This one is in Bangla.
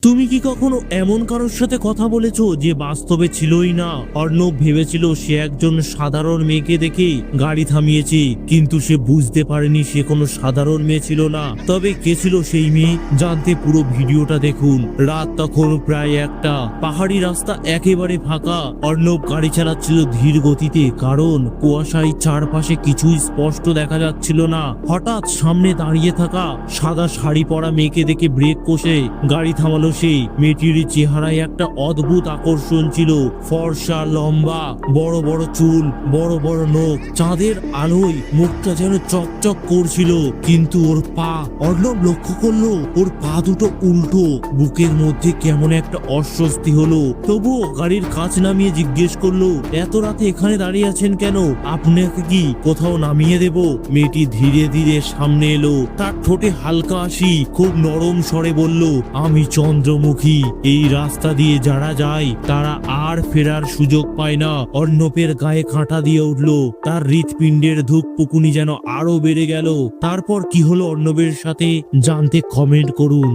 তুমি কি কখনো এমন কারোর সাথে কথা বলেছো যে বাস্তবে ছিলই না? অর্ণব ভেবেছিল সে একজন সাধারণ মেয়েকে দেখে গাড়ি থামিয়েছে, কিন্তু সে বুঝতে পারেনি সে কোনো সাধারণ মেয়ে ছিল না। তবে কে ছিল সেই মেয়ে জানতে পুরো ভিডিওটা দেখুন। রাত তখন প্রায় 1টা, পাহাড়ি রাস্তা একেবারে ফাঁকা। অর্ণব গাড়ি চালাচ্ছিল ধীর গতিতে, কারণ কুয়াশায় চারপাশে কিছুই স্পষ্ট দেখা যাচ্ছিল না। হঠাৎ সামনে দাঁড়িয়ে থাকা সাদা শাড়ি পরা মেয়েকে দেখে ব্রেক কষে গাড়ি থামালো সে। মেয়েটির চেহারায় একটা অদ্ভুত আকর্ষণ ছিল। ফর্সা, লম্বা, বড় বড় চুল, বড় বড় নখ, চাঁদের আলোয় মুখটা যেন চকচক করছিল। কিন্তু ওর পা, অর্ণব লক্ষ্য করলো ওর পা দুটো উল্টো। বুকের মধ্যে কেমন একটা অস্বস্তি হলো। তবুও গাড়ির কাঁচ নামিয়ে জিজ্ঞেস করলো, এত রাতে এখানে দাঁড়িয়ে আছেন কেন? আপনাকে কি কোথাও নামিয়ে দেব? মেয়েটি ধীরে ধীরে সামনে এলো। তার ঠোঁটে হালকা হাসি, খুব নরম স্বরে বলল, আমি চন্দ্রমুখী। এই রাস্তা দিয়ে যারা যায় তারা আর ফেরার সুযোগ পায় না। অর্ণবের গায়ে কাঁটা দিয়ে উঠল। তার হৃৎপিণ্ডের ধুকপুকুনি যেন আরো বেড়ে গেল। তারপর কি হলো অর্ণবের সাথে জানতে কমেন্ট করুন।